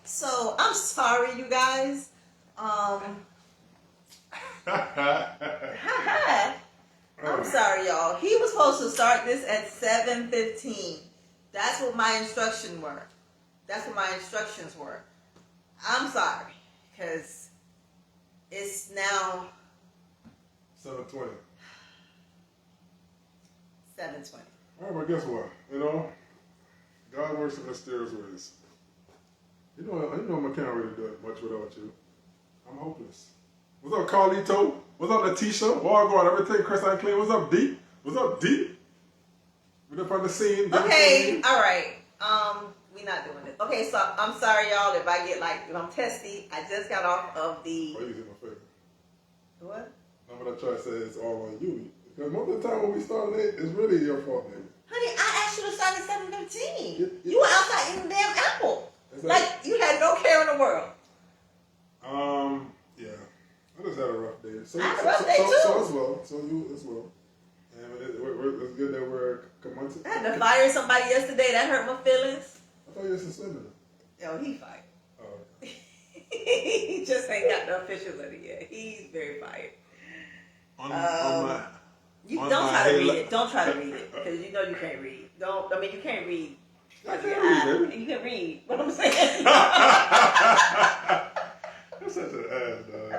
So I'm sorry, you guys. I'm sorry, y'all. He was supposed to start this at 7:15. That's what my instructions were. I'm sorry, because it's now 7:20. 7:20. All right, but guess what? God works in mysterious ways. I can't really do it much without you. I'm hopeless. What's up, Carlito? What's up, Letitia? Walgard, everything, Chris and Clean. What's up, D? What's up, D? We're up on the scene. Okay, all right. We're not doing it. Okay, so I'm sorry, y'all, if I get if I'm testy. I just got off of the. Why you using my favor? What? I'm gonna try to say it's all on you. Because most of the time when we start late, it's really your fault, baby. Honey, I asked you to start at 7:15. You were outside eating damn apple. You had no care in the world. Yeah. I just had a rough day. I had a rough day too. So as well. So you as well. And it's good that we're commenting. I had to fire somebody yesterday. That hurt my feelings. I thought you were suspended. Oh, he fired. Oh. He just ain't got the official letter yet. He's very fired. On my. Don't try to read it. Don't try to read it because you know you can't read. You can't read. I can't read, baby. You can read what I'm saying. You're such an ass, dog.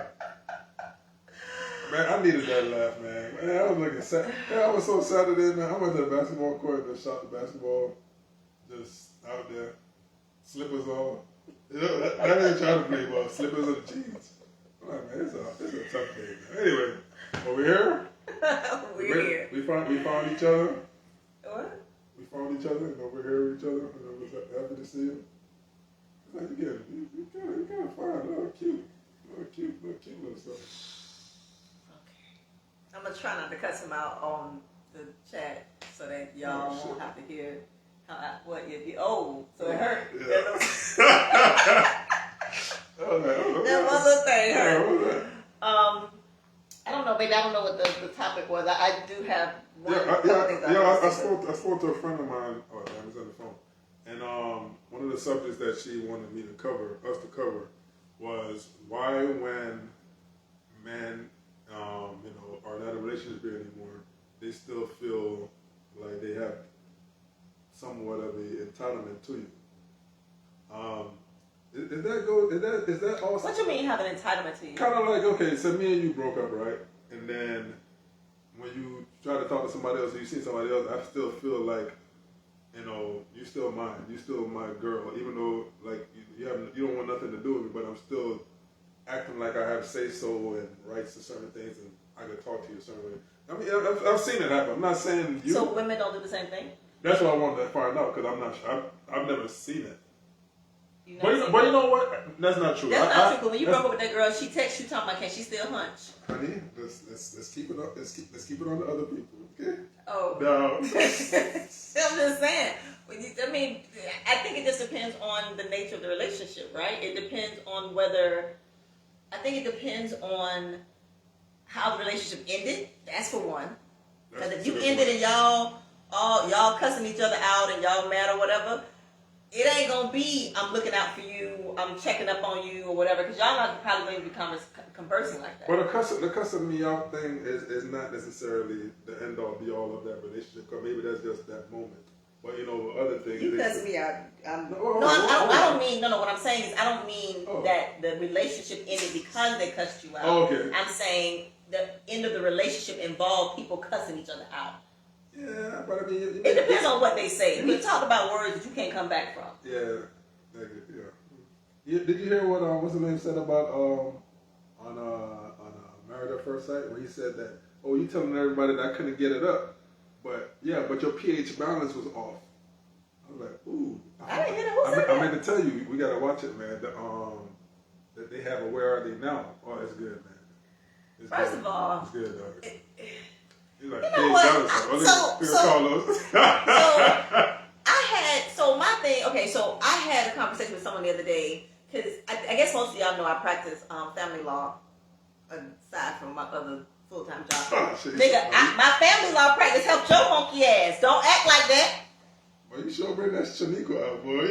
Man, I needed that laugh, man. Man, I was looking sad. Yeah, I was so sad today, man. I went to the basketball court and shot the basketball just out there. Slippers on. I didn't try to play ball. Slippers and jeans. I'm like, man, it's a tough day, man. Anyway, over here. We're here. We found each other. What? We found each other and over here with each other. And I was happy to see you. It's like, you kind of fine, little cute little stuff. Okay. I'm going to try not to cuss him out on the chat so that y'all won't have to hear what you're old. So it hurt. Yeah. That one little thing hurt. I don't know, baby. I don't know what the topic was. I do have one. I spoke to a friend of mine. Oh, I was on the phone. And one of the subjects that she wanted us to cover, was why when men, are not in a relationship anymore, they still feel like they have somewhat of an entitlement to you. Is that also? What you mean have an entitlement to you? Kind of like, okay, so me and you broke up, right? And then when you try to talk to somebody else, or you see somebody else, I still feel like, you still mine. You still my girl, even though you don't want nothing to do with me, but I'm still acting like I have say so and rights to certain things, and I could talk to you a certain way. I mean, I've seen it happen. I'm not saying you. So women don't do the same thing? That's what I wanted to find out because I'm not sure. I've never seen it. But you know what? That's not true. That's not true. But when you broke up with that girl, she texts you talking about, can she still hunch? Honey, let's keep it up. Let's keep it on the other people, okay? Oh. No. I'm just saying. I think it just depends on the nature of the relationship, right? It depends on how the relationship ended. That's for one. Because if you ended and y'all cussing each other out and y'all mad or whatever, it ain't gonna be I'm looking out for you, I'm checking up on you or whatever, because y'all not probably going to be conversing like that. Well, the cussing me out thing is not necessarily the end all be all of that relationship, because maybe that's just that moment. But other things. You cuss me out. I don't mean what I'm saying is I don't mean that the relationship ended because they cussed you out. Oh, okay. I'm saying the end of the relationship involved people cussing each other out. Yeah, but I mean, it depends on what they say. We talk about words that you can't come back from. Yeah, yeah. Did you hear what what's the name said about on Married at First Sight when he said that? Oh, you telling everybody that I couldn't get it up, but your pH balance was off. I was like, ooh. I didn't hear that. Who said that? I meant to tell you, we gotta watch it, man. That they have a Where Are They Now? Oh, it's good, man. First of all, it's good, dog. You know what? So I had a conversation with someone the other day because I guess most of y'all know I practice family law aside from my other full-time job. Nigga, my family law practice helped your monkey ass. Don't act like that. Well, you sure bring that Shaniqua out, boy.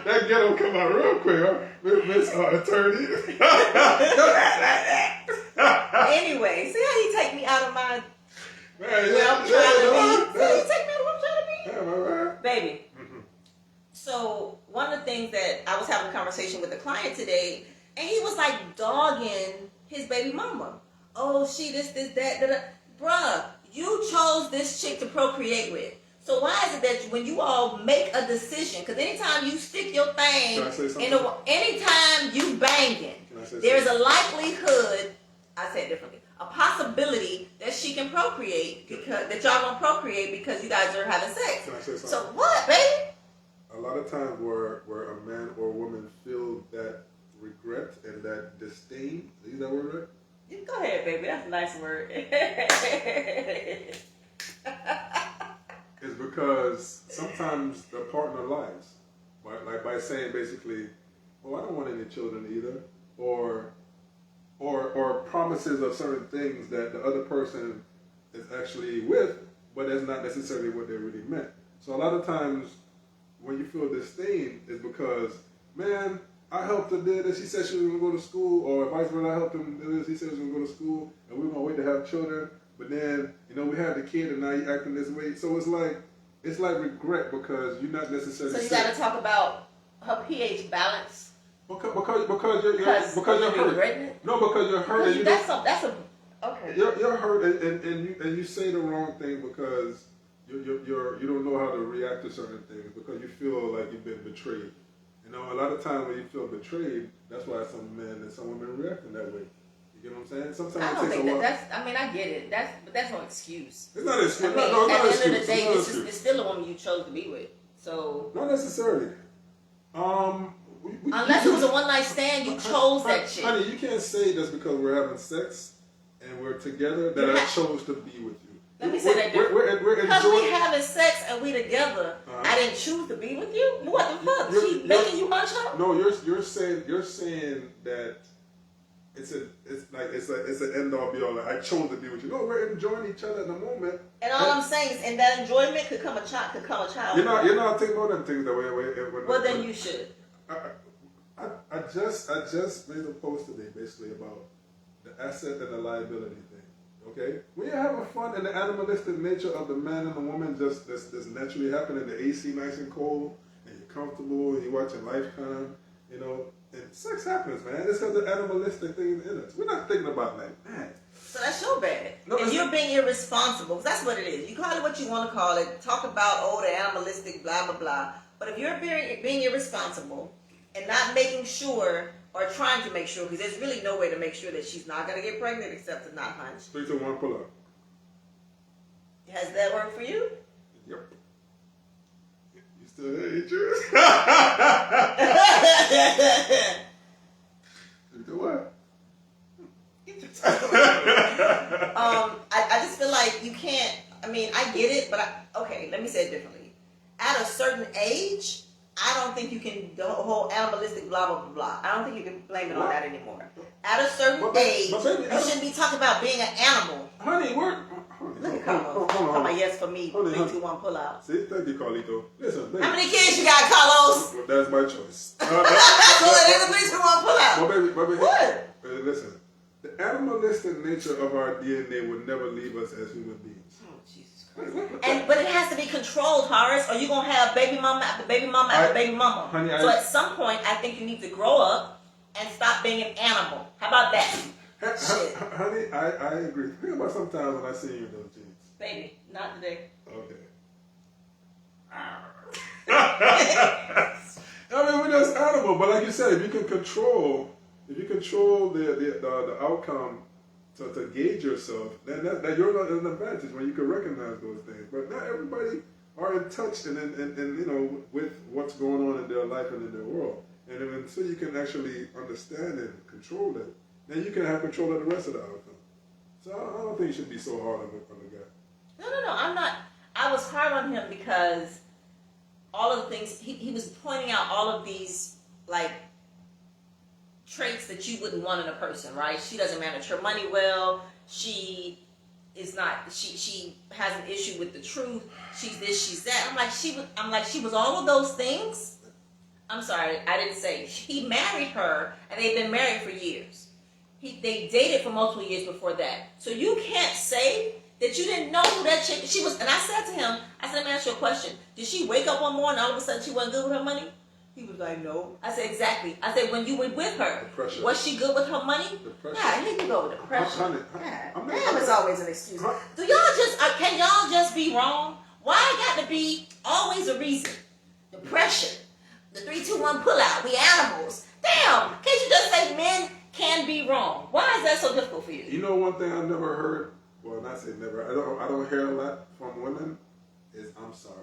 That ghetto come out real quick, huh? Miss Attorney. Anyway, see how he take me out of my Man, where I'm trying to be. See how he take me out of where I'm trying to be? Yeah, my man. Baby. So one of the things that I was having a conversation with a client today, and he was like dogging his baby mama. Oh, she this, that, da. Bruh, you chose this chick to procreate with. So why is it that when you all make a decision, because anytime you stick your thing, Can I say something? anytime you banging, Can I say there's something? a likelihood, I said it differently, a possibility that she can procreate, because that y'all gonna procreate because you guys are having sex. Can I say something? So what, baby? A lot of times where a man or a woman feel that regret and that disdain, is that word right? You go ahead, baby. That's a nice word. Is because sometimes the partner lies, right? Like by saying basically, "Oh, I don't want any children either," or promises of certain things that the other person is actually with, but that's not necessarily what they really meant. So a lot of times when you feel disdain is because, man, I helped her do this. She said she was going to go to school, or vice versa. I helped him do this. He said he was going to go to school, and we were going to wait to have children. But then, we had the kid, and now you acting this way. So it's like regret because you're not necessarily. So you got to talk about her pH balance. Because you're hurt. Regretting? No, because you're hurt. And That's a okay. You're hurt, and you say the wrong thing because you don't know how to react to certain things because you feel like you've been betrayed. A lot of times when you feel betrayed, that's why some men and some women react in that way. You get what I'm saying? Sometimes I don't it takes think a while. that's. I mean, I get it. But that's no excuse. It's not an excuse. I mean, No, at it's the not end of the day, excuse. it's still a woman you chose to be with. So Not necessarily. unless it was a one night stand, you chose that chick. Honey, you can't say just because we're having sex and we're together that I chose to be with you. Let me say that different. We're Because enjoying. we having sex and we together, I didn't choose to be with you. What the fuck? She making you munch her? No, you're saying that it's an end all be all. Like, I chose to be with you. No, we're enjoying each other in the moment. And all I'm saying is, in that enjoyment could come a child. You're not thinking about them things that way. Well, then you should. I just made a post today basically about the asset and the liability thing. Okay, when you're having fun and the animalistic nature of the man and the woman just naturally happening, the AC nice and cold, and you're comfortable, and you're watching Lifetime, and sex happens, man. It's because the animalistic thing in us. We're not thinking about like, man. So that's your bad. No, and you're being irresponsible. 'Cause that's what it is. You call it what you want to call it. Talk about, the animalistic, blah, blah, blah. But if you're being irresponsible and not making sure or trying to make sure, because there's really no way to make sure that she's not going to get pregnant except to not hunch. 3, 2, 1, pull up. Has that worked for you? Yep. You still there, you Jules? Do what? I just feel like you can't. I mean, I get it, but okay. Let me say it differently. At a certain age, I don't think you can the whole animalistic blah blah blah blah. I don't think you can blame it on that anymore. At a certain age, baby, you shouldn't be talking about being an animal. Honey, we're... Look at Carlos. Hold on. Yes for me. 3, 2, 1, pull out. See, thank you, Carlito. Listen, baby. How many kids you got, Carlos? Well, that's my choice. So it ain't a 3, 2, 1, pull out. My baby. What? Listen, the animalistic nature of our DNA would never leave us as human beings. Oh, Jesus Christ. But it has to be controlled, Horace, or you're going to have baby mama after baby mama after baby mama. Honey, so at some point, I think you need to grow up and stop being an animal. How about that? Shit. Honey, I agree. Think about sometimes when I see you in those jeans. Baby, not today. Okay. I mean, we're just animal, but like you said, if you can control the outcome to gauge yourself, then that you're at an advantage when you can recognize those things. But not everybody are in touch and with what's going on in their life and in their world. And until you can actually understand and control it, then you can have control of the rest of the outcome. So I don't think you should be so hard on the guy. No, I'm not. I was hard on him because all of the things, he was pointing out all of these, like, traits that you wouldn't want in a person, right? She doesn't manage her money well. She is not, she has an issue with the truth. She's this, she's that. I'm like, she was all of those things. I'm sorry, I didn't say. He married her, and they've been married for years. They dated for multiple years before that. So you can't say that you didn't know who that chick she was. And I said to him, I said, let me ask you a question. Did she wake up one morning and all of a sudden she wasn't good with her money? He was like, no. I said, exactly. I said, when you were with her, was she good with her money? Yeah, here you go with the pressure. Damn, it's always an excuse. Do y'all just, can y'all just be wrong? Why it got to be always a reason? The pressure. The 3, 2, 1 pull out. We animals. Damn, can't you just say men can be wrong? Why is that so difficult for you? You know one thing I never heard, well not say never, I don't hear a lot from women, is I'm sorry.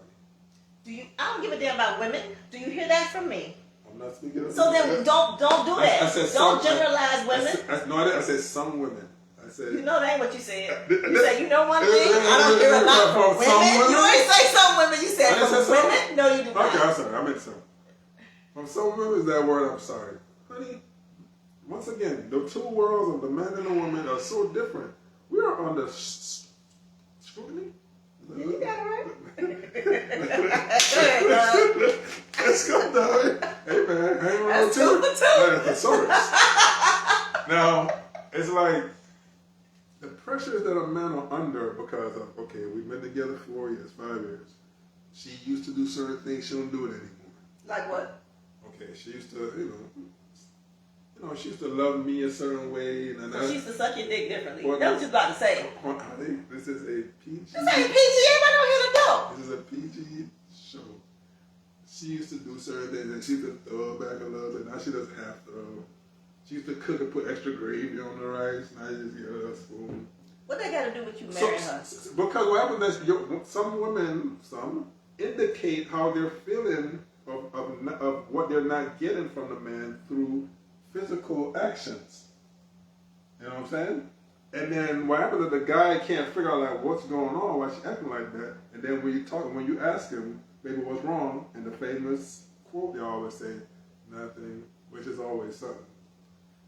I don't give a damn about women. Do you hear that from me? I'm not speaking of so then don't do that. I said don't generalize women. I said some women. I said, you know that ain't what you said. You said, you know one thing? I don't hear a lot from women. You ain't say some women. You said from women. No, you did not. Okay, I'm sorry. I meant some. From some women is that word, I'm sorry. Honey, once again, the two worlds of the man and the woman are so different. We are under scrutiny. Yeah, you got it right. Let's go, dog. Hey, man. Hang on That's to good it. too. Like a thesaurus. Now, it's like the pressures that a man are under because of, okay, we've been together 4 years, 5 years. She used to do certain things. She don't do it anymore. Like what? Okay, she used to, she used to love me a certain way. And so she used to suck your dick differently. Well, That's what you about to say. Honey, this is a PG. This ain't PG. Everybody don't hear the dope. This is a PG show. She used to do certain things and she used to throw back a little bit. Now she doesn't have to. She used to cook and put extra gravy on the rice. Now you just get her a spoon. What they got to do with you marrying her? Because what happens is some women, indicate how they're feeling of what they're not getting from the man through physical actions. You know what I'm saying? And then what happens is the guy can't figure out like what's going on, why she acting like that. And then when you ask him, baby, what's wrong? And the famous quote they always say, nothing, which is always something.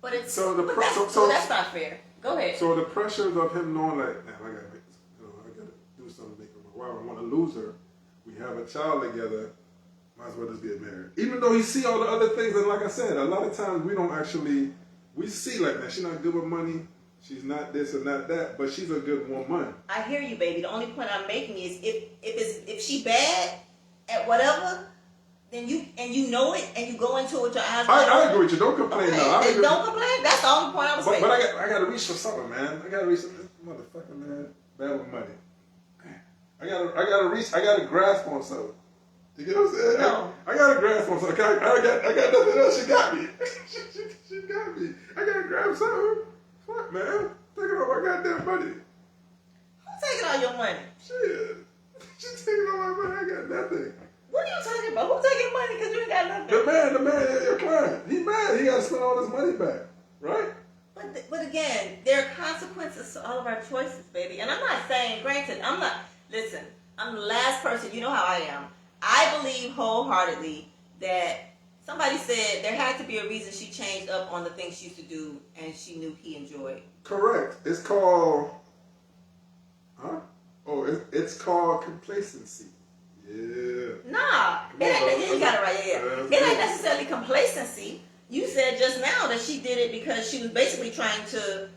But it's so that's not fair. Go ahead. So the pressures of him knowing like, man, I gotta do something to make her my wife. I want to lose her. We have a child together. Might as well just get married. Even though he see all the other things, and like I said, a lot of times we see like, man, she's not good with money. She's not this and not that, but she's a good woman. I hear you, baby. The only point I'm making is if she bad at whatever, then you know it and you go into it with your eyes. I agree with you. Don't complain now. Don't complain. That's the only point I was making. But I got to reach for something, man. I got to reach for this motherfucker, man. Bad with money. I got to reach. I got to grasp on something. You get what I'm saying? No. I got to grasp on something. I got nothing else. She got me. she got me. I got to grab something. Fuck, man. Taking all my goddamn money. Who's taking all your money? Shit. She's taking all my money. I got nothing. What are you talking about? Who's taking money because you ain't got nothing? The man, your client. He mad. He got to spend all his money back. Right? But again, there are consequences to all of our choices, baby. And I'm not saying, granted, listen, I'm the last person, you know how I am. I believe wholeheartedly that somebody said there had to be a reason she changed up on the things she used to do and she knew he enjoyed. Correct. It's called, it's called complacency. Yeah. Nah, you got it right. Yeah. It ain't necessarily complacency. You said just now that she did it because she was basically trying to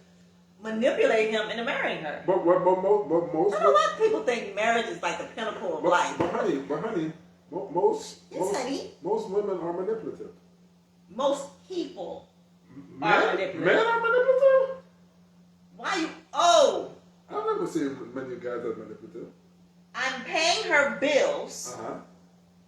manipulate him into marrying her. But most. I don't know why people think marriage is like the pinnacle of life. But honey, most women are manipulative. Most people are manipulative. Men are manipulative? Why you? Oh. I've never seen many guys that are manipulative. I'm paying her bills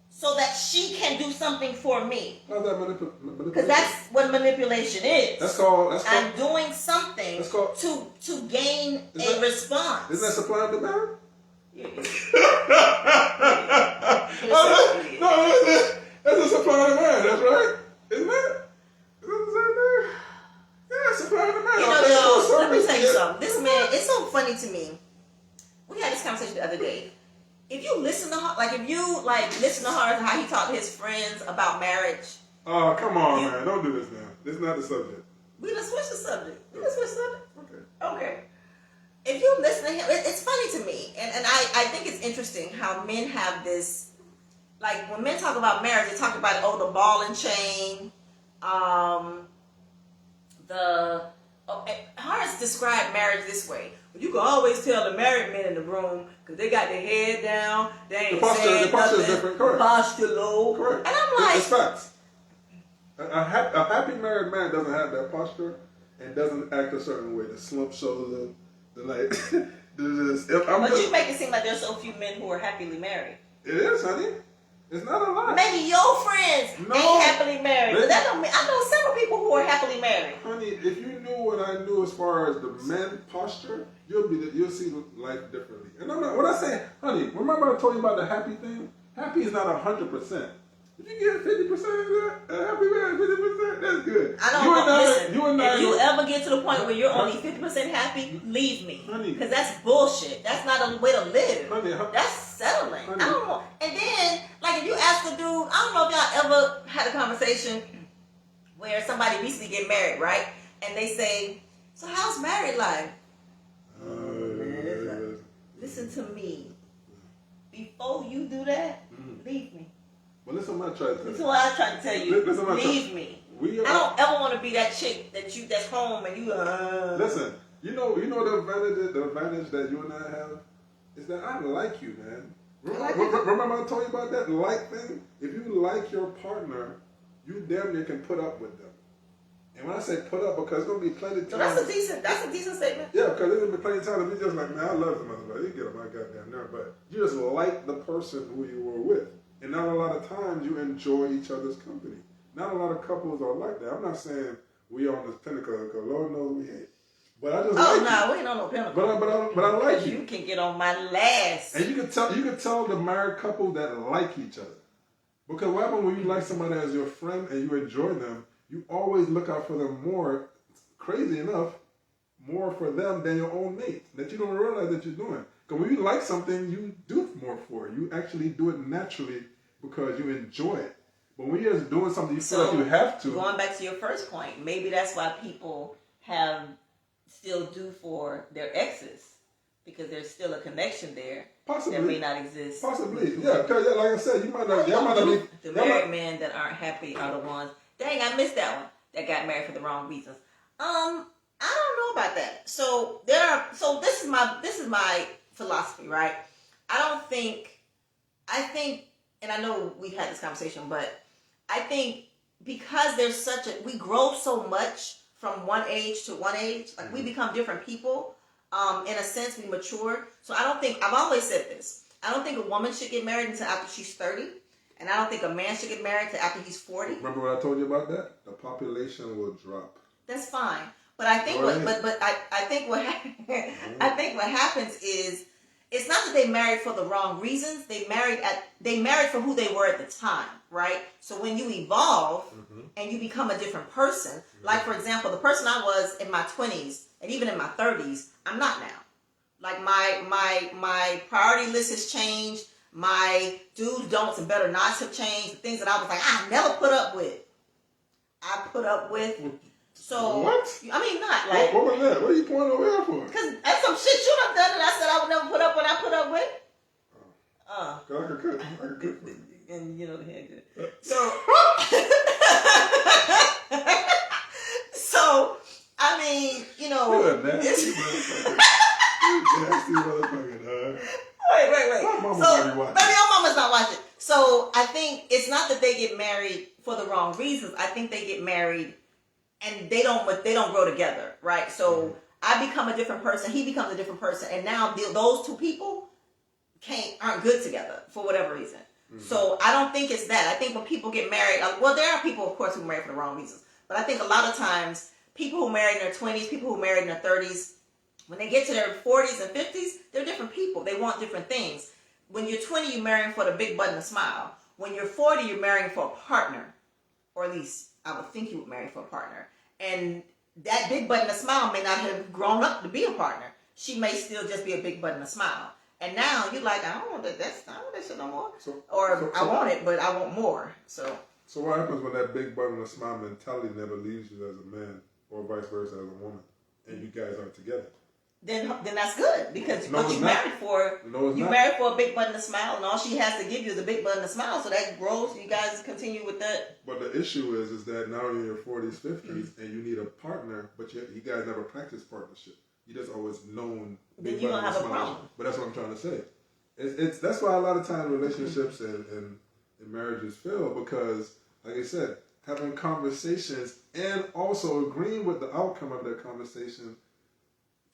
so that she can do something for me. How's that manipulative? Because that's what manipulation is. That's called I'm doing something to gain a response. Isn't that supply and demand? No, that's a supply and demand. That's right. Isn't it? Is that the same thing? Yeah, supply and demand. Yo, let me tell you something. This man, it's so funny to me. We had this conversation the other day. If you listen to her, how he talked to his friends about marriage. Oh, come on, man. Don't do this now. This is not the subject. We done switched the subject. Okay. If you listen to him, it's funny to me. And I think it's interesting how men have this like when men talk about marriage, they talk about the ball and chain, Horace described marriage this way. You can always tell the married men in the room because they got their head down. They ain't saying the posture is nothing. different. Correct. Posture low. Correct. And I'm like, it's facts. A happy married man doesn't have that posture and doesn't act a certain way. The slump shoulder, the like. But you make it seem like there's so few men who are happily married. It is, honey. It's not a lot. Maybe your friends ain't happily married. But that don't mean, I know several people who are happily married. Honey, if you knew what I knew as far as the men posture, you'll see life differently. And I'm not, when I say, honey, remember I told you about the happy thing? Happy is not 100%. If you get 50% of that, a happy man, 50%, that's good. I don't know. Listen, if you know. ever get to the point where you're only 50% happy, leave me. Honey. Because that's bullshit. That's not a way to live. Honey, that's settling. Honey. I don't know. And then, like, if you ask a dude, I don't know if y'all ever had a conversation where somebody recently get married, right? And they say, so how's married life? Listen to me. Before you do that, leave me. Well, listen what I'm trying to tell you. This is what I'm trying to tell you. Leave me. I don't ever want to be that chick that's home and you. Listen, you know the advantage that you and I have is that I like you, man. Remember I told you about that like thing? If you like your partner, you damn near can put up with them. And when I say put up, because it's gonna be plenty of times. So that's a decent statement. Yeah, because there's gonna be plenty of times if you just like, man, I love the motherfucker. You get on my goddamn nerve, but you just like the person who you were with. And not a lot of times you enjoy each other's company. Not a lot of couples are like that. I'm not saying we are on this pinnacle, because Lord knows we ain't. But I just like you. We ain't on no pinnacle. But I like you. You can get on my last. And you can tell the married couple that like each other. Because what happens when you like somebody as your friend and you enjoy them, you always look out for them more, crazy enough, more for them than your own mate. That you don't realize that you're doing. Because when you like something, you do more for it. You actually do it naturally because you enjoy it. But when you're just doing something you feel like you have to. Going back to your first point, maybe that's why people still do for their exes. Because there's still a connection there. Possibly. That may not exist. Possibly. Yeah, because like I said, you might not be. The married men that aren't happy are the ones. Dang, I missed that one. That got married for the wrong reasons. I don't know about that. So this is my philosophy, right? I think, and I know we've had this conversation, but I think because we grow so much from one age to one age, like we become different people. In a sense, we mature. So I've always said this. I don't think a woman should get married until after she's 30. And I don't think a man should get married until after he's 40. Remember what I told you about that? The population will drop. That's fine. But I think I think what happens is it's not that they married for the wrong reasons. They married for who they were at the time, right? So when you evolve and you become a different person, like for example, the person I was in my 20s and even in my 30s, I'm not now. Like my priority list has changed. My do's, don'ts, and better nots have changed. The things that I was like, I never put up with. I put up with. So what? I mean, not like. What was that? What are you pointing over here for? Because that's some shit you done done that I said I would never put up what I put up with. I could cook. And you know the hand good. So. So I mean, you know. You're a nasty motherfucker. You nasty motherfucker, dog. Wait. So, maybe your mama's not watching. So I think it's not that they get married for the wrong reasons. I think they get married and they don't grow together, right? So I become a different person. He becomes a different person, and now those two people aren't good together for whatever reason. So I don't think it's that. I think when people get married, well, there are people, of course, who marry for the wrong reasons, but I think a lot of times people who marry in their 20s, people who marry in their 30s. When they get to their 40s and 50s, they're different people. They want different things. When you're 20, you're marrying for the big butt and the smile. When you're 40, you're marrying for a partner. Or at least I would think you would marry for a partner. And that big butt and a smile may not have grown up to be a partner. She may still just be a big butt and a smile. And now you're like, I don't want that shit no more. I want it, but I want more. So what happens when that big butt and a smile mentality never leaves you as a man, or vice versa as a woman, and you guys aren't together? then that's good because No, what it's you not. married for, No, it's you not. married for a big button to smile, and all she has to give you is a big button to smile. So that grows. You guys continue with that. But the issue is that now you're in your 40s, 50s, and you need a partner, but you guys never practice partnership. You just always known. Then you're gonna have a problem. But that's what I'm trying to say. It's that's why a lot of times relationships and marriages fail because, like I said, having conversations and also agreeing with the outcome of that conversation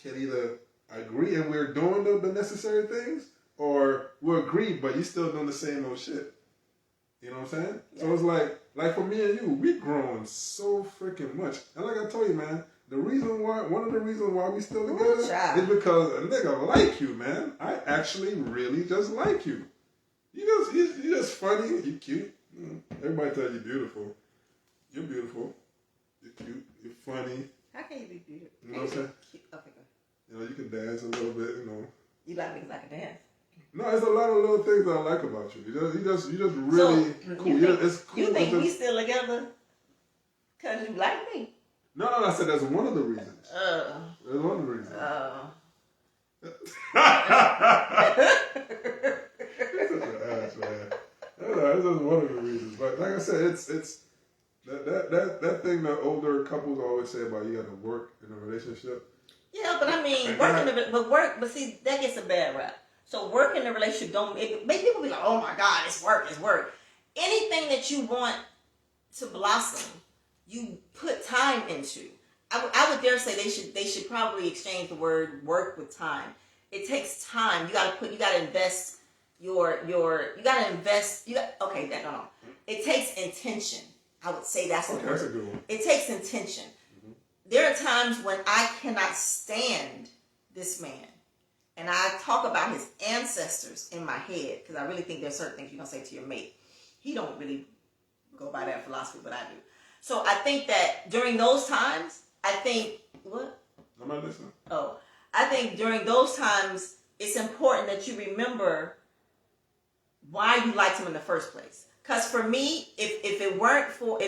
can either agree and we're doing the necessary things, or we agree but you still doing the same old shit. You know what I'm saying? Yeah. So it's like for me and you, we've grown so freaking much. And like I told you, man, one of the reasons why we still together is because a nigga like you, man. I actually really just like you. You just funny, you cute. Everybody tell you beautiful. You're beautiful. You're cute. You're funny. How can you be beautiful? You know what I'm saying? Cute. Okay, go. You know, you can dance a little bit, you know. You like me because I can dance. No, there's a lot of little things that I like about you. You just really cool. It's cool. You think we still together because you like me? No, I said that's one of the reasons. That's one of the reasons. Ass, man. That's just one of the reasons. But like I said, it's that thing that older couples always say about you got to work in a relationship. Yeah, but I mean, but see, that gets a bad rap. So work in a relationship it make people be like, oh my God, it's work. Anything that you want to blossom, you put time into. I would dare say they should probably exchange the word work with time. It takes time. You gotta invest It takes intention. I would say that's the word. That's a good one. It takes intention. Mm-hmm. There are times when I cannot stand this man. And I talk about his ancestors in my head because I really think there's certain things you're going to say to your mate. He don't really go by that philosophy, but I do. So I think that during those times, what? I'm not listening. Oh, I think during those times, it's important that you remember why you liked him in the first place. Because for me, if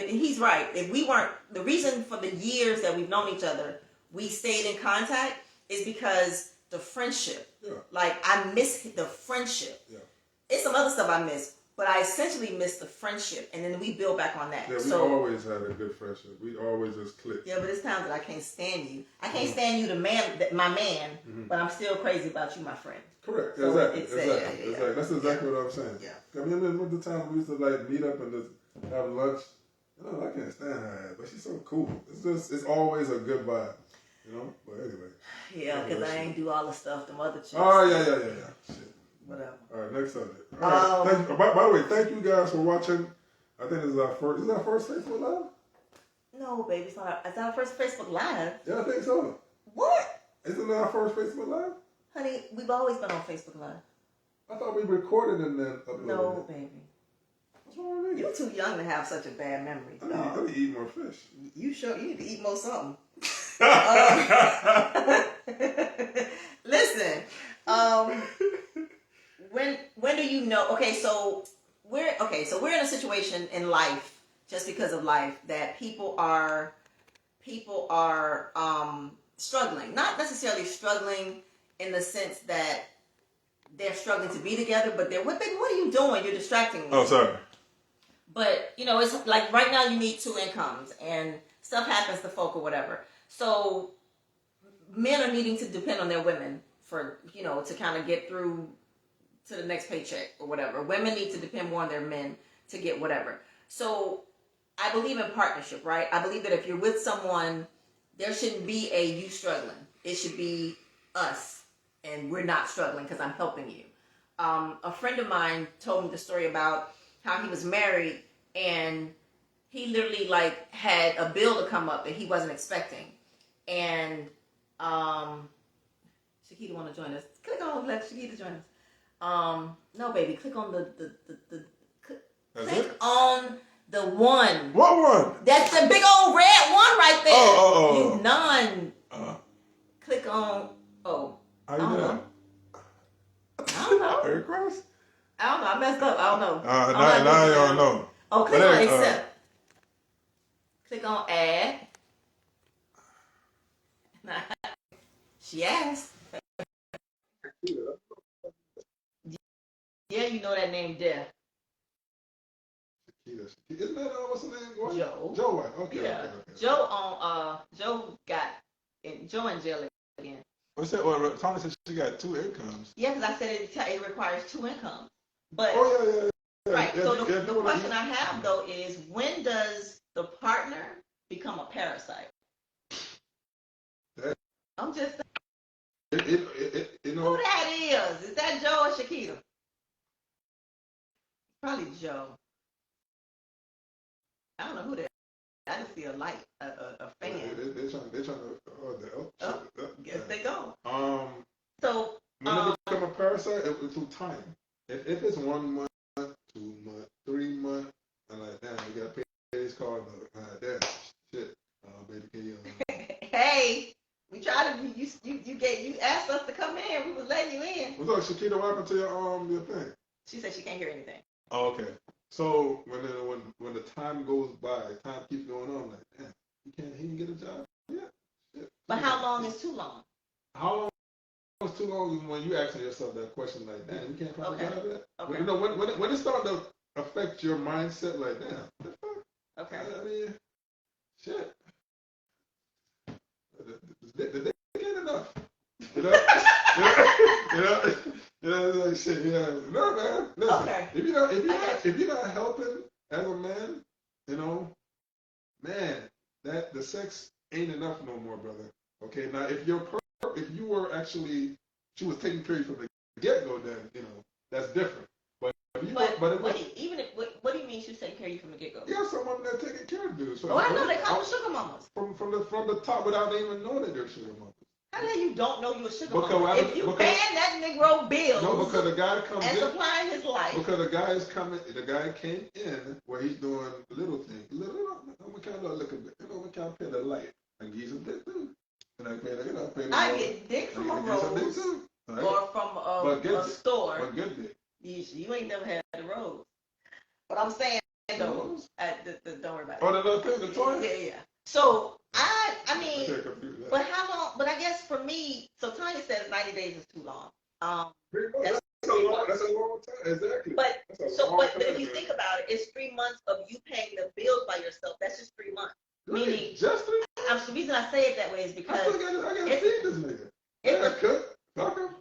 he's right, if we weren't, the reason for the years that we've known each other, we stayed in contact is because the friendship. Yeah. Like, I miss the friendship. Yeah. It's some other stuff I miss, but I essentially miss the friendship, and then we build back on that. Yeah, we always had a good friendship. We always just clicked. Yeah, but it's times that I can't stand you. I can't stand you, my man, but I'm still crazy about you, my friend. Correct. So Exactly. That's exactly what I'm saying. Yeah. I mean, remember the time we used to like meet up and just have lunch? You know, I can't stand her ass, but she's so cool. It's always a good vibe. You know? But anyway. Yeah, because I ain't do all the stuff them other chicks. Oh, yeah. Shit. Whatever. All right, next subject. All right. By the way, thank you guys for watching. I think this is our first Facebook Live? No, baby, it's not. It's our first Facebook Live. Yeah, I think so. What? Isn't it our first Facebook Live? Honey, we've always been on Facebook Live. I thought we recorded and then uploaded. No, baby. What's wrong with me? You're too young to have such a bad memory. I need to eat more fish. You need to eat more something. Listen, when do you know? So we're in a situation in life, just because of life, that people are struggling. Not necessarily struggling in the sense that they're struggling to be together, but what are you doing? You're distracting me. Oh, sorry. But it's like right now you need 2 incomes and stuff happens to folk or whatever. So men are needing to depend on their women for, to kind of get through to the next paycheck or whatever. Women need to depend more on their men to get whatever. So I believe in partnership, right? I believe that if you're with someone, there shouldn't be a you struggling. It should be us and we're not struggling because I'm helping you. A friend of mine told me the story about how he was married and he literally had a bill to come up that he wasn't expecting. And Shakita want to join us. Let Shakita join us. No, baby, click on click on the one. What one? That's the big old red one right there. Oh. You none. Click on. How you doing? I don't know. Very cross? I don't know. I messed up. I don't know. Now you don't know. Oh, click on accept. Click on add. She asked. Yeah, you know that name there. Isn't that what's the name? What? Joe. Joe White. Okay. Yeah. Okay. Joe got Joe in jail again. What's that? Well, Tony said she got 2 incomes. Yeah, because I said it requires 2 incomes. But oh yeah. Right. So the question I have though is, when does the partner become a parasite? I'm just saying. You know, who that is? Is that Joe or Shakita? Probably Joe. I don't know who that is. I just see a light, a fan. They're trying to. Guess they go. So when they become a parasite, it's through time. If it's 1 month, 2 months, 3 months, and like damn, you gotta pay this card. Damn, shit, baby, can you? Hey, we tried to. You asked us to come in. We was letting you in. What's up, Shakita? What happened to your thing? She said she can't hear anything. Oh, okay. So when the time goes by, time keeps going on. Like, damn, he can get a job. Yeah. Shit. But how long is too long? How long is too long when you asking yourself that question? Like, damn, you can't find a job yet. Okay. You know, when it starting to affect your mindset, like, damn, what the fuck? Okay. I mean, shit. The day ain't enough. You know? Like shit. Yeah. No, man. Listen. Okay. If you're not helping as a man, you know, man, that the sex ain't enough no more, brother. Okay. Now, if you were actually, she was taking care of you from the get go, then you know that's different. But if you what do you mean she was taking care of you from the get go? Yeah, someone that taking care of you. So I know they call them sugar mamas. From the top without even knowing that they're sugar mamas. How the hell you don't know you a sugar mama? If you paying that Negro bills, no, because the guy comes and in, supplying his life. Because the guy came in where he's doing little things. I'm kind of looking, I'm kind of pay the light. I give some dick too. And I pay I get dick from a rose or from a store. But good dick. You ain't never had the rose. But I'm saying though, don't worry about it. Oh, the little thing, the toy? Yeah. So I mean, but how long? But I guess for me, so Tanya says 90 days is too long. That's a long time, exactly. But if you think about it, it's 3 months of you paying the bills by yourself. That's just 3 months. Really? Meaning, just 3 months? The reason I say it that way is because I gotta feed this nigga. It's cook, fuck him.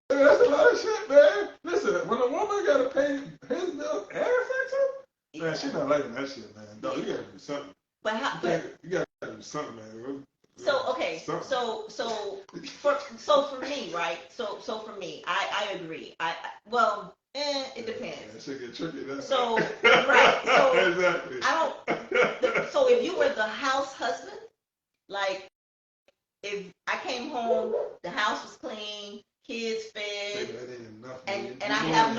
That's a lot of shit, man. Listen, when a woman gotta pay his bills and sex him, man, she's not liking that shit, man. No, you gotta do something. But how? You gotta do something, man. So okay, so for me, right? So for me, I agree. It depends. That shit get tricky. So right, so exactly. I don't. So if you were the house husband, like if I came home, the house was clean, kids fed, and I have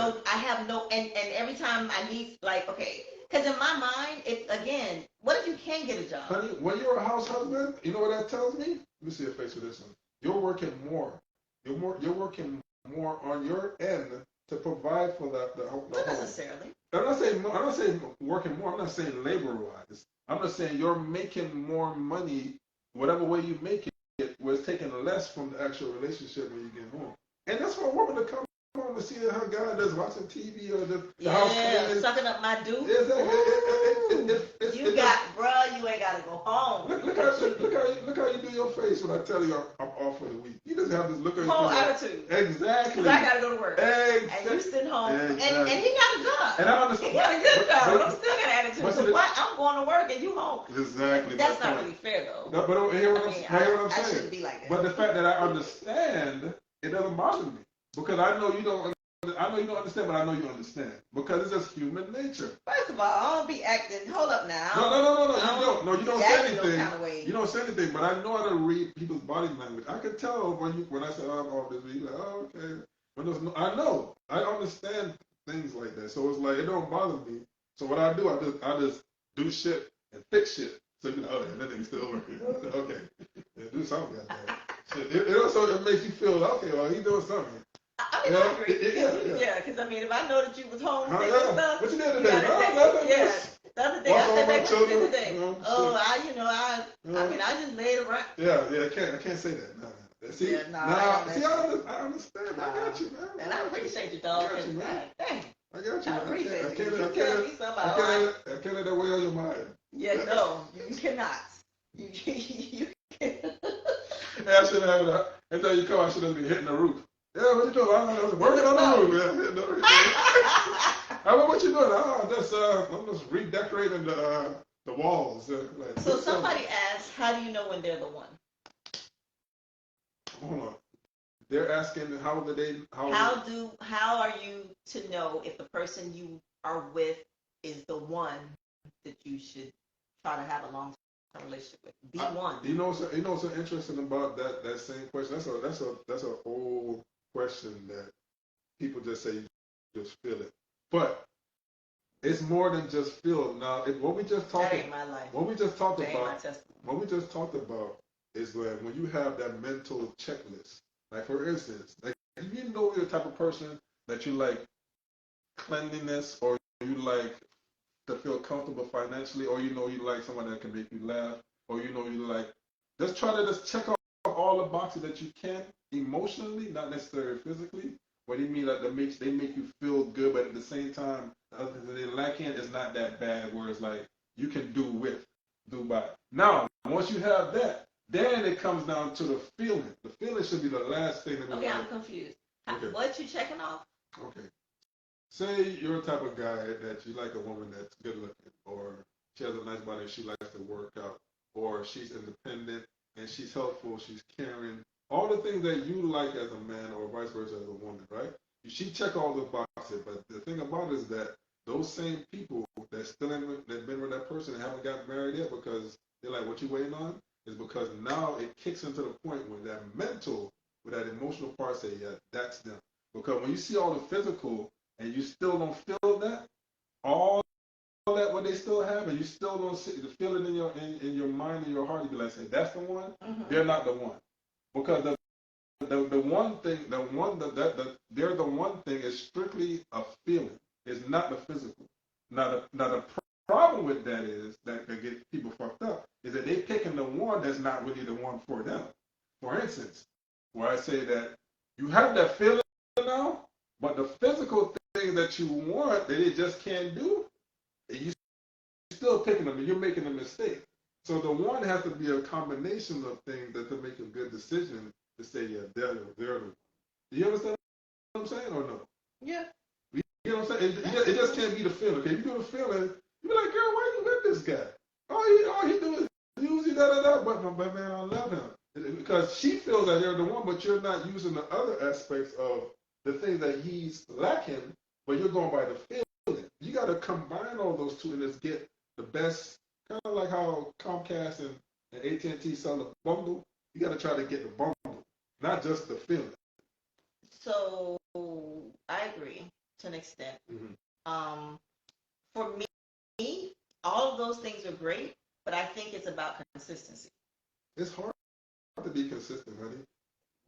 no, and every time I need, like, okay. Because in my mind, it's, again, what if you can't get a job? Honey, when you're a house husband, you know what that tells me? Let me see your face with this one. You're working more. You're working more on your end to provide for the home. Not necessarily. I'm not saying working more. I'm not saying labor-wise. I'm just saying you're making more money, whatever way you make it, where it's taking less from the actual relationship when you get home. And that's for a woman to come home to see her guy that's watching TV or the house cleaning. Sucking up my dude. Exactly. You ain't gotta go home. Look how you do your face when I tell you I'm off for the week. You just have this look on your whole face. attitude. Exactly. Because I gotta go to work. Exactly. And you sitting home. Exactly. And he got a job. And I understand. He got a good job, but I'm still got an attitude. So why I'm going to work and you home? Exactly. That's not really fair though. No, but hear what I'm saying. I shouldn't be like that. But the fact that I understand, it doesn't bother me. Because I know you don't understand, but I know you understand. Because it's just human nature. First of all, I don't be acting. Hold up now. No, you don't say anything. No kind of way. You don't say anything, but I know how to read people's body language. I can tell when I say, oh, I'm off this week, like, oh, okay. I know. I understand things like that. So it's like, it don't bother me. So what I do, I just do shit and fix shit. So you know, oh, yeah, that thing's still working. Okay. Yeah, do something like that. Shit. It also makes you feel, okay, well, he's doing something. I mean, I agree. Yeah, because I mean, if I know that you was home and stuff, what you did today? The other day, Watch I all said, my babe, what you did children. today? I mean, I just laid around. Yeah, I can't say that. Nah. See, Yeah, nah, I understand. nah. I got you, man. And I appreciate you, dog. I got you, man. Dang, I got you, I man. appreciate I you. can't You let tell me something about I can't let that weigh on your mind. Yeah, no, you cannot. You cannot. Hey, I should have. Every time you come, I should have been hitting the roof. Yeah, what you doing? I was working on the roof. Yeah, hitting the roof. I mean, what you doing? I'm just redecorating the walls. Like, So somebody asked, how do you know when they're the one? Hold on. They're asking how are you to know if the person you are with is the one that you should try to have a long-term relationship with? Be one. You know what's so interesting about that same question? That's a whole question that people just say you just feel it. But it's more than just feel. Now, what we just talked that ain't my life. What we just talked that about. Ain't my testimony. What we just talked about is when you have that mental checklist. Like for instance, like if you know you're the type of person that you like cleanliness, or you like to feel comfortable financially, or you know you like someone that can make you laugh, or you know you like, just try to just check off all the boxes that you can emotionally, not necessarily physically. What do you mean that they make you feel good, but at the same time, the other thing they lacking is not that bad. Where it's like you can do by. Now, once you have that, then it comes down to the feeling. The feeling should be the last thing. Okay, I'm confused. Okay. What you checking off? Okay. Say you're the type of guy that you like a woman that's good looking, or she has a nice body, she likes to work out, or she's independent and she's helpful, she's caring, all the things that you like as a man, or vice versa as a woman, right? She check all the boxes, but the thing about it is that those same people that been with that person and haven't gotten married yet because they're like, what you waiting on? Is because now it kicks into the point where that mental, where that emotional part say, yeah, that's them. Because when you see all the physical and you still don't feel that, all that what they still have, and you still don't see the feeling in your mind and your heart, you be like, say, that's the one. Mm-hmm. They're not the one, because the one thing, they're the one thing is strictly a feeling. It's not the physical. Now the problem with that is that get people fucked up is that they picking the one that's not really the one for them. For instance, where I say that you have that feeling now, but the physical thing that you want that they just can't do, you still picking them and you're making a mistake. So the one has to be a combination of things that to make a good decision to say, yeah, they're the one. Do you understand what I'm saying or no? Yeah. You know what I'm saying? It just can't be the feeling. Okay, you do the feeling, you be like, girl, why you with this guy? All he do is use you, but man, I love him. Because she feels that you're the one, but you're not using the other aspects of the things that he's lacking, but you're going by the feeling. You got to combine all those two and just get the best, kind of like how Comcast and AT&T sell the bundle. You got to try to get the bundle, not just the feeling. So I agree to an extent. Mm-hmm. For me, all of those things are great, but I think it's about consistency. It's hard to be consistent, honey.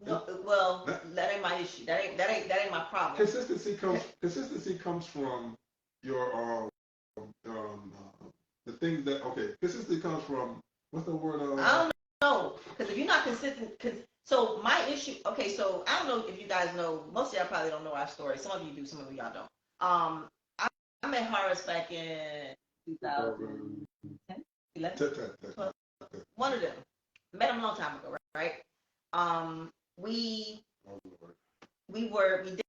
No, well, that ain't my issue. That ain't my problem. Consistency comes from your the things that Consistency comes from, what's the word? I don't know, because if you're not consistent, so my issue. Okay, so I don't know if you guys know. Most of y'all probably don't know our story. Some of you do, some of y'all don't. I met Horace back in 2010, 11, 12. One of them. Met him a long time ago, right? We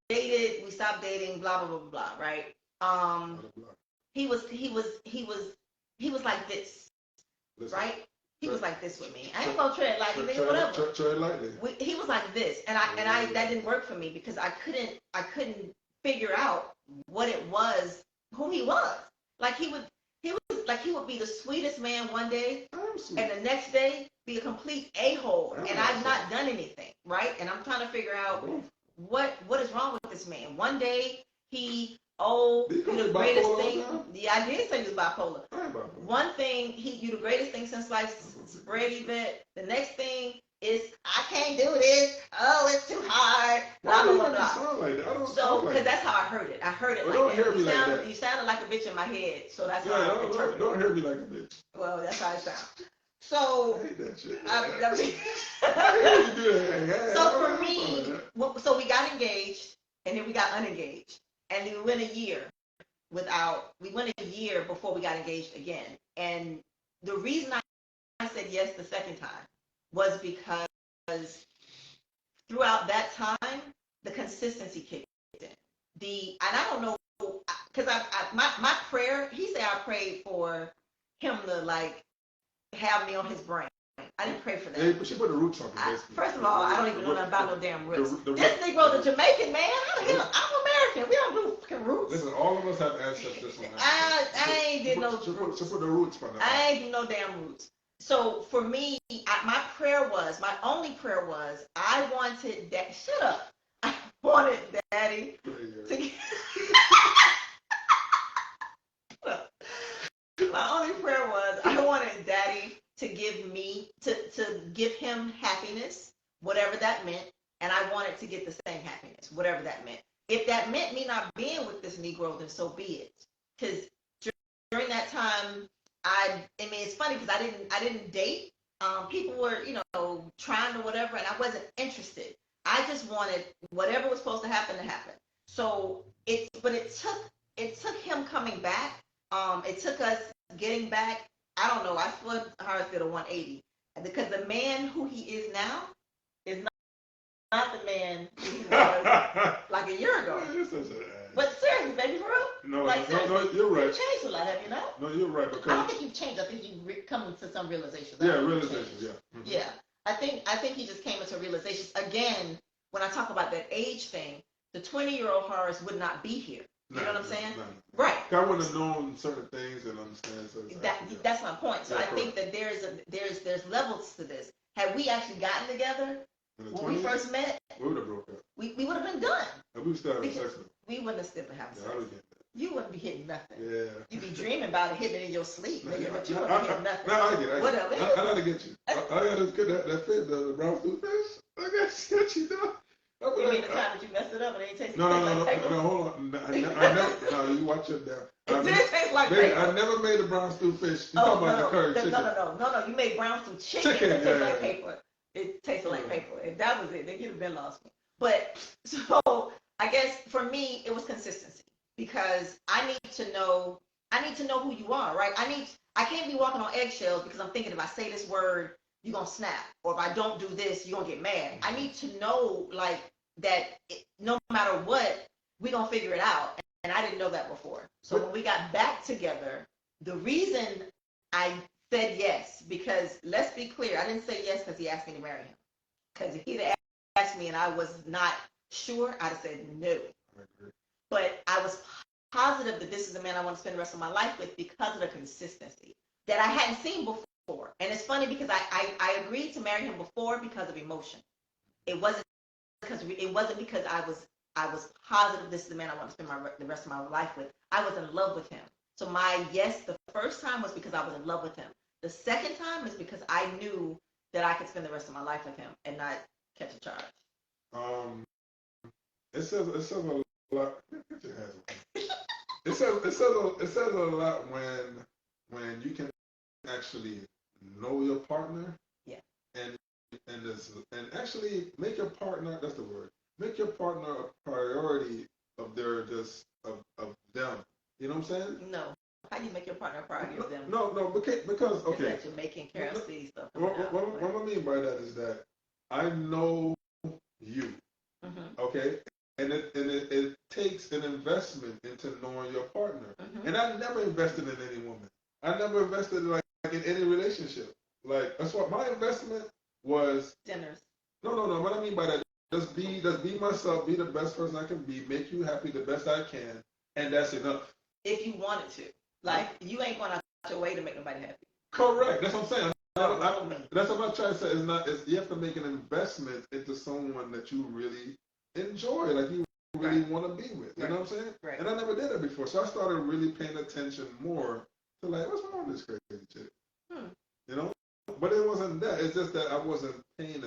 dated, we stopped dating, blah blah blah blah, right? He was like this, right? He was like this with me. I ain't gonna tread lightly, nigga, whatever. Tread lightly. He was like this, and I that didn't work for me because I couldn't figure out what it was, who he was. Like he would be the sweetest man one day, and the next day be a complete a-hole, and I've not done anything, right? And I'm trying to figure out what is wrong with this man. One day you the greatest thing. Yeah, I did say he was bipolar. One thing, you the greatest thing since sliced bread, Yvette. The next thing I can't do this. Oh, it's too hard. Why Blah do blah you blah make me blah. sound like that? I don't So, sound like because that. that's how I heard it. I heard it Well, like don't that. hear me like that. You sounded like a bitch in my head, so that's Yeah, how I interpreted don't it. hear me like a bitch. Well, that's how it sounds. So, I hate that shit. I I hate you do that. so for me, so we got engaged, and then we got unengaged, and we went a year before we got engaged again. And the reason I said yes the second time was because throughout that time, the consistency kicked in. And I don't know, because my prayer, he said I prayed for him to like have me on his brain. I didn't pray for that. Yeah, but she put the roots on it. First of all, I don't even know nothing about no damn roots. The This Negro, the Jamaican man, I'm American. We don't do fucking roots. Listen, all of us have ancestors from that. I ain't did no roots. So put the roots from that. I ain't do no damn roots. So for me, my only prayer was, I wanted that. Shut up. I wanted Daddy to. My only prayer was, I wanted Daddy to give me, to give him happiness, whatever that meant, and I wanted to get the same happiness, whatever that meant. If that meant me not being with this Negro, then so be it. Because during that time, I mean, it's funny because I didn't date. People were, trying to whatever, and I wasn't interested. I just wanted whatever was supposed to happen. So it took him coming back. It took us getting back. I don't know. I flipped hard to a 180 because the man who he is now is not the man he was like a year ago. But seriously, baby, for real. No, like, no, you're right. You've changed a lot, have you not? No, you're right. Because I don't think you've changed. I think you've come to some realizations. Yeah, realizations. Yeah. Mm-hmm. Yeah. I think he just came into realizations. Again, when I talk about that age thing, the 20-year-old Horace would not be here. You know what I'm saying? Right. I wouldn't have known certain things and understand certain things. That's my point. So I think that there's levels to this. Had we actually gotten together when we first met, we would have broke up. We would have been done. And we would still have sex. We wouldn't have still been having sex. You wouldn't be hitting nothing. Yeah. You'd be dreaming about it, hitting it in your sleep, but you wouldn't be hitting nothing. No, I get it. Whatever. I gotta get you. I gotta get that fit, the brown food fish. I gotta get you though. You mean the time that you messed it up and it ain't tasting no, like paper? No, hold on. I never, no, you watch it down. It did taste like baby, paper. I never made a brown stew fish. You talking about the curry chicken. No. You made brown stew chicken that tastes like paper. It tasted like paper. If that was it, then you'd have been lost me. But, so, I guess for me, it was consistency. Because I need to know who you are, right? I can't be walking on eggshells because I'm thinking if I say this word, you're going to snap. Or if I don't do this, you're going to get mad. I need to know, like, that no matter what, we're going to figure it out. And I didn't know that before. So when we got back together, the reason I said yes, because let's be clear, I didn't say yes because he asked me to marry him. Because if he'd asked me and I was not sure, I'd have said no. But I was positive that this is the man I want to spend the rest of my life with because of the consistency that I hadn't seen before. And it's funny because I agreed to marry him before because of emotion. It wasn't because I was positive this is the man I want to spend the rest of my life with. I was in love with him. So my yes the first time was because I was in love with him. The second time is because I knew that I could spend the rest of my life with him and not catch a charge. It says a lot. It says a lot when you can actually know your partner. Yeah. And actually make your partner. That's the word. Make your partner a priority of of them. You know what I'm saying? No. How do you make your partner a priority of them? No, because okay. That you're making care of these stuff. What I mean by that is that I know you. Mm-hmm. Okay. And it takes an investment into knowing your partner. Mm-hmm. And I never invested in any woman. I never invested like in any relationship. Like that's what my investment was. Dinners. No. What I mean by that, just be myself, be the best person I can be, make you happy the best I can, and that's enough. If you wanted to, like you ain't going out your way to make nobody happy. Correct. That's what I'm saying. That's what I'm trying to say. You have to make an investment into someone that you really enjoy, like you really want to be with. You know what I'm saying? Right. And I never did it before, so I started really paying attention more to like, what's wrong with this crazy chick? You know? But it wasn't that. It's just that I wasn't paying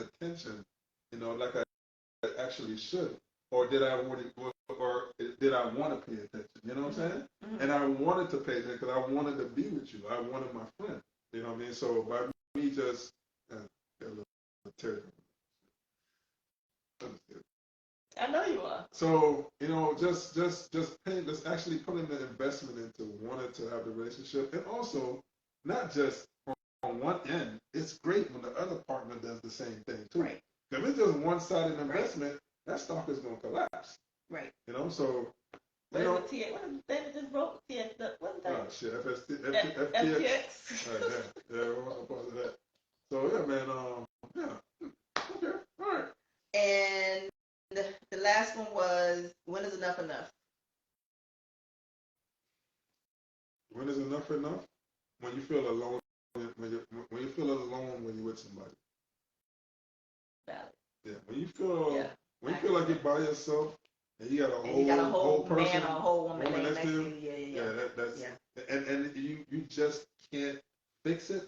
really should, or did I want to pay attention? You know what I'm saying? Mm-hmm. And I wanted to pay attention because I wanted to be with you. I wanted my friend. You know what I mean? So by me just get a little tear. I know you are. So, you know, just paying, just actually putting the investment into wanting to have the relationship, and also not just on one end. It's great when the other partner does the same thing too. Right. If it's just one-sided investment, that stock is going to collapse. Right. You know, so. What is it? What is David just broke? What's that? Oh shit, FTX. FTX. Right, yeah, we're on part of that. So yeah, man. Yeah. Okay. All right. And the last one was, when is enough enough? When is enough enough? When you feel alone. When you feel alone when you're with somebody. Valid. Yeah. When you feel like you're by yourself. And you got a whole person, man or a whole woman next to you. Yeah. That's and you just can't fix it,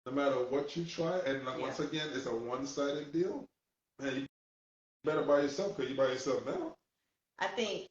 no matter what you try. And once again, it's a one-sided deal. Man, you better by yourself because you're by yourself now. I think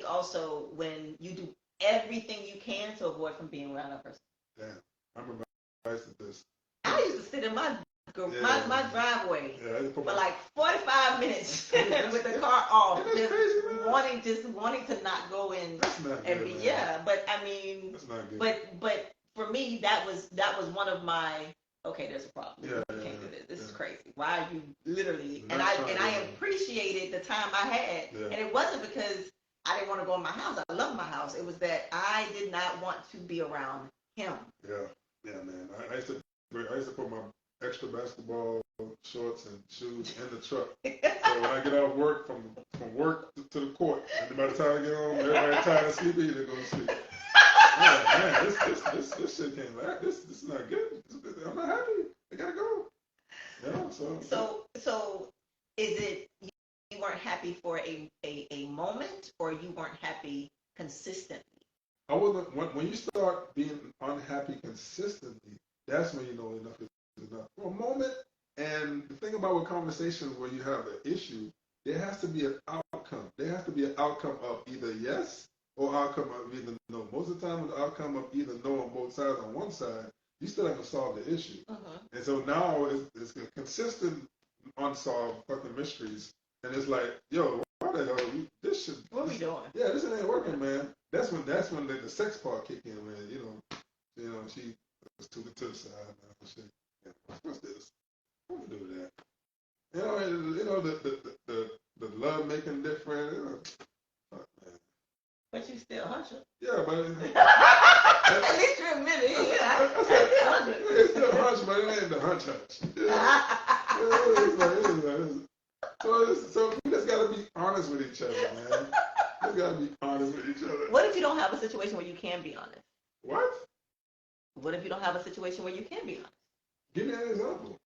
also when you do everything you can to avoid from being around that person. Damn, I remember I used to this. I used to sit in my driveway for like 45 minutes with the car off, just wanting to not go in. That's not and good, be, man. yeah, but I mean, that's not good. But for me, that was one of my, okay, there's a problem. You can't do this. This is crazy. Why are you literally? And I appreciated the time I had, and it wasn't because I didn't want to go in my house. I love my house. It was that I did not want to be around him. Yeah, man. I used to put my extra basketball shorts and shoes in the truck. So when I get off work, from work to the court, and by the time I get home, everybody's tired and sleepy, they go to sleep. Man, this shit can't last. This is not good. I'm not happy. I gotta go. Yeah. So is it you weren't happy for a moment, or you weren't happy consistently? I wasn't. When you start being unhappy consistently, that's when you know enough is enough. For a moment, and the thing about with conversations where you have an issue, there has to be an outcome. There has to be an outcome of either yes or outcome of either no. Most of the time, the outcome of either no on both sides on one side, you still haven't solved the issue. And so now it's a consistent unsolved fucking mysteries. And it's like, yo, why the hell this shit? What we doing? Yeah, this ain't working, man. That's when the sex part kick in, man. You know, she was to the side, man. Shit. Yeah, what's this? What we do with that? You know, the love making different. Fuck, man. But you still hunching. Yeah, but at least you admit it. It's still hunch, but it ain't the hunch. So we just gotta be honest with each other, man. We gotta be honest with each other. What if you don't have a situation where you can be honest? What? What if you don't have a situation where you can be honest? Give me an example.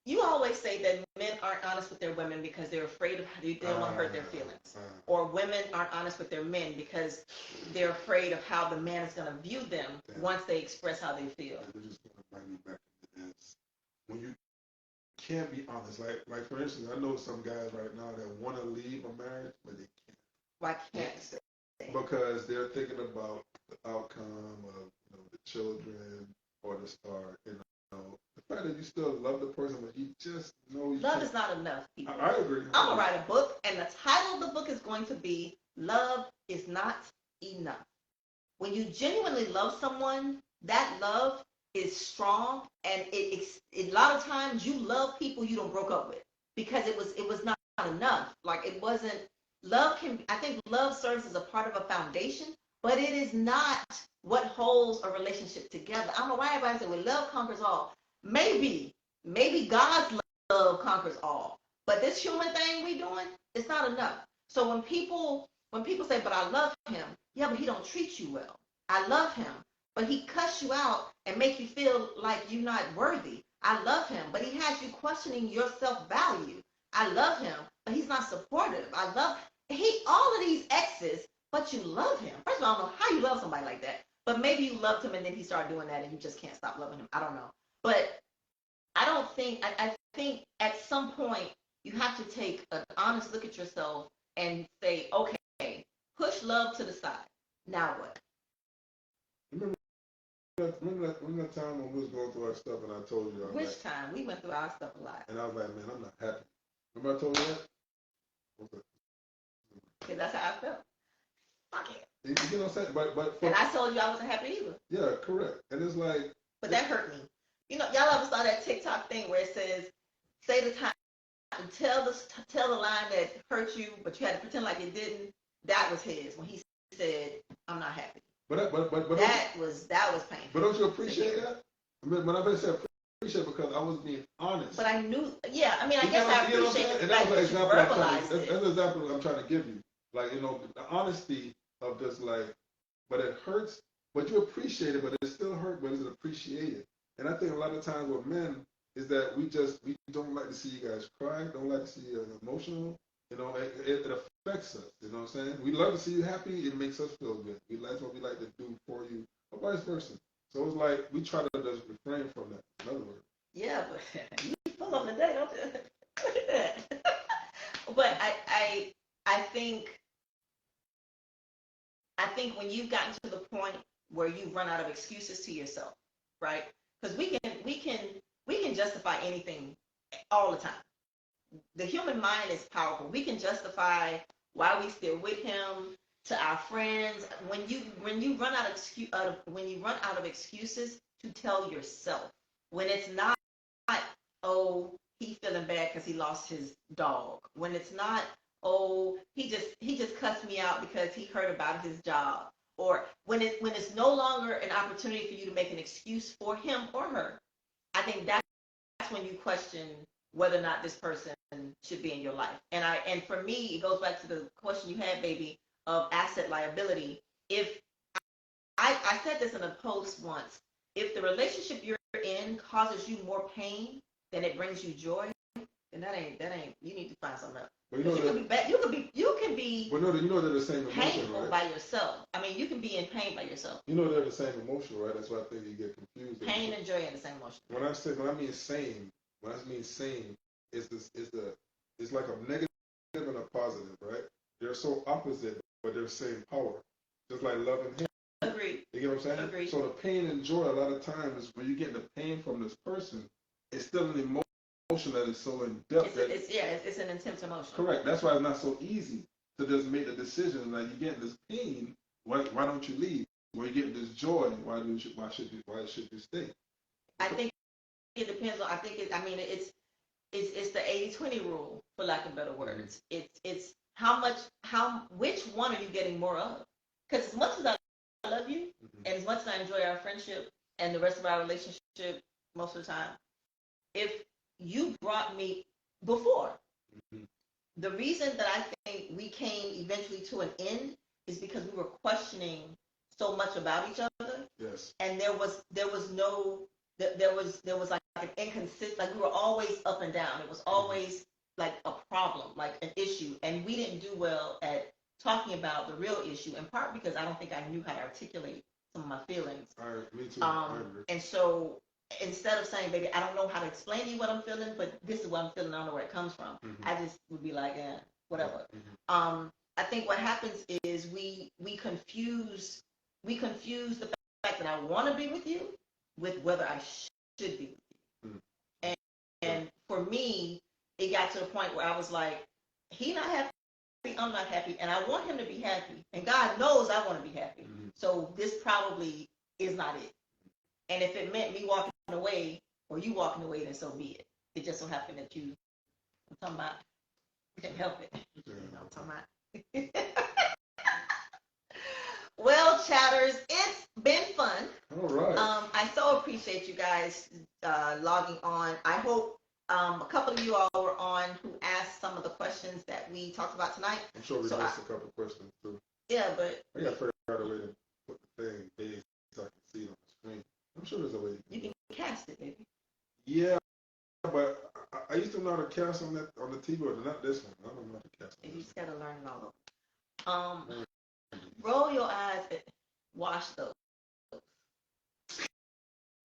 You always say that men aren't honest with their women because they're afraid of they don't want to hurt their feelings. Or women aren't honest with their men because they're afraid of how the man is going to view them once they express how they feel. We're just going to bring me back to this. When you can't be honest, like for instance, I know some guys right now that want to leave a marriage, but they can't. Why can't they? Because they're thinking about the outcome of the children or the star, the fact that you still love the person, but you just know you love can't. Is not enough, people. I agree. I'm going to write a book, and the title of the book is going to be Love is Not Enough. When you genuinely love someone, that love is strong, and a lot of times you love people you don't broke up with because it was not enough. Like it wasn't. I think love serves as a part of a foundation, but it is not what holds a relationship together. I don't know why everybody said, well, love conquers all. Maybe God's love conquers all. But this human thing we doing, it's not enough. So when people say, but I love him, yeah, but he don't treat you well. I love him, but he cuss you out and make you feel like you're not worthy. I love him, but he has you questioning your self-value. I love him, but he's not supportive. All of these exes, but you love him. First of all, I don't know how you love somebody like that, but maybe you loved him and then he started doing that and you just can't stop loving him. I don't know. But I think at some point you have to take an honest look at yourself and say, okay, push love to the side. Now what? Remember that time when we was going through our stuff and I told you, Which time? We went through our stuff a lot. And I was like, man, I'm not happy. Remember I told you that? Because that's how I felt. Fuck it. You know what I'm saying? But and I told you I wasn't happy either. Yeah, correct. And it's like. But that hurt me. You know, y'all ever saw that TikTok thing where it says, say the time, tell the line that hurt you, but you had to pretend like it didn't. That was his when he said, "I'm not happy." But that was painful. But don't you appreciate that? When I said appreciate, because I was being honest. But I knew, yeah. I mean, I guess I appreciate the fact that you verbalized it. That's the example I'm trying to give you. Like, you know, the honesty of just like, but it hurts, but you appreciate it, but it still hurt, but it's appreciated. And I think a lot of times with men is that we don't like to see you guys cry, don't like to see you emotional. You know, it affects us. You know what I'm saying? We love to see you happy. It makes us feel good. That's what we like to do for you, or vice versa. So it's like we try to just refrain from that. In other words. Yeah, but you pull on the day, don't you? Look at that. But I think when you've gotten to the point where you run out of excuses to yourself, right? Because we can justify anything all the time. The human mind is powerful. We can justify why we still with him to our friends. When you run out of excuses to tell yourself, when it's not, oh, he's feeling bad because he lost his dog. When it's not, oh, he just cussed me out because he heard about his job. Or when it's no longer an opportunity for you to make an excuse for him or her, I think that's when you question whether or not this person should be in your life. And for me, it goes back to the question you had, baby, of asset liability. If I said this in a post once, if the relationship you're in causes you more pain than it brings you joy, then that ain't. You need to find something else. But you can be. But you know they're the same emotion, painful right? by yourself. I mean, you can be in pain by yourself. You know they're the same emotion, right? That's why I think you get confused. Pain and joy are the same emotion. When I mean same, it's like a negative and a positive, right? They're so opposite, but they're the same power. Just like love and hate. Agreed. You get what I'm saying? Agreed. So the pain and joy, a lot of times, when you get the pain from this person, it's still an emotion that is so in depth. It's an intense emotion. Correct. That's why it's not so easy to just make the decision. Like, you get this pain, why don't you leave? Or you get this joy, why should you stay? I think it depends on. It's the 80-20 rule, for lack of better words. It's which one are you getting more of? Because as much as I love you, and as much as I enjoy our friendship and the rest of our relationship most of the time, if you brought me before, the reason that I think we came eventually to an end is because we were questioning so much about each other. Yes. And there was like an inconsistent, like we were always up and down. It was always like a problem, like an issue. And we didn't do well at talking about the real issue, in part because I don't think I knew how to articulate some of my feelings. Me too. I agree. And so instead of saying, baby, I don't know how to explain to you what I'm feeling, but this is what I'm feeling, I don't know where it comes from. I just would be like, whatever. I think what happens is we confuse the fact that I want to be with you with whether I should be with you. And for me, it got to a point where I was like, he not happy, I'm not happy, and I want him to be happy. And God knows I want to be happy. So this probably is not it. And if it meant me walking away or you walking away, then so be it. It just so happened that I'm talking about, can't help it. You know what I'm talking about. Well, chatters, it's been fun. All right. I so appreciate you guys logging on. I hope a couple of you all were on who asked some of the questions that we talked about tonight. I'm sure we missed a couple of questions too. Yeah, but I got to figure out a way to put the thing big so I can see it on the screen. I'm sure there's a way. You can cast it, baby. Yeah, but I used to know how to cast on the TV, but not this one. I don't know how to cast. You just gotta learn it all over. Roll your eyes and wash those.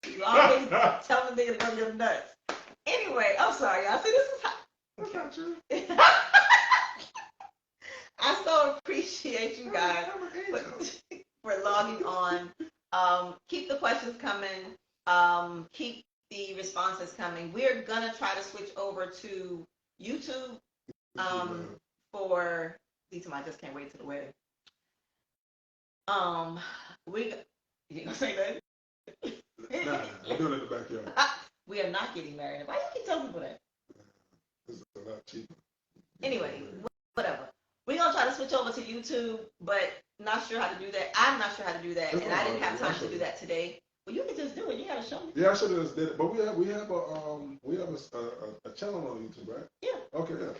You always tell the nigga to rub your nuts. Anyway, I'm sorry, y'all. See, this is how That's not true. I so appreciate you guys for logging on. Keep the questions coming. Keep the responses coming. We're gonna try to switch over to YouTube for these. I just can't wait to the wedding. You gonna say that? Nah, I'm doing it in the backyard. We are not getting married. Why you keep telling people that? It's a lot cheaper. Anyway, whatever. We're gonna try to switch over to YouTube, but not sure how to do that. I'm not sure how to do that, and I didn't have time to do that today. Well, you can just do it. You gotta show me. Yeah, I should have just did it. But we have a channel on YouTube, right? Yeah. Okay, yeah.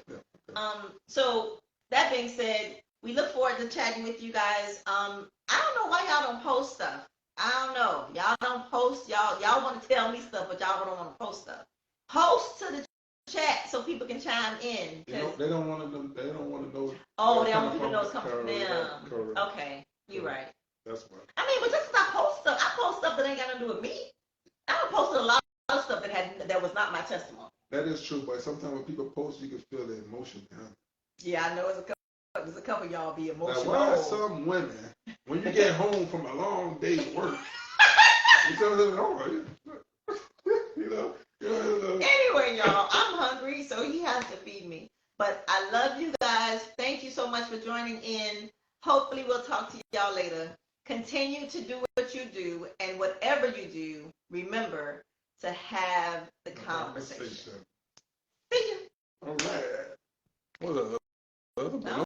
Okay. So that being said, we look forward to chatting with you guys. I don't know why y'all don't post stuff. I don't know. Y'all don't post. Y'all want to tell me stuff, but y'all don't want to post stuff. Post to the chat so people can chime in. They don't want to know. They don't want to know. Oh, they don't want people to know it's coming from them. Correct. Okay, you're right. That's why. I mean, but just because I post stuff that ain't got nothing to do with me. I done posted a lot of stuff that was not my testimony. That is true, but sometimes when people post, you can feel the emotion behind it. Yeah, I know there's a couple of y'all be emotional. Now, why some women, when you get home from a long day's work, you tell them, oh, you know. Anyway, y'all, I'm hungry, so he has to feed me. But I love you guys. Thank you so much for joining in. Hopefully, we'll talk to y'all later. Continue to do what you do, and whatever you do, remember to have the conversation. See you. All right. What up?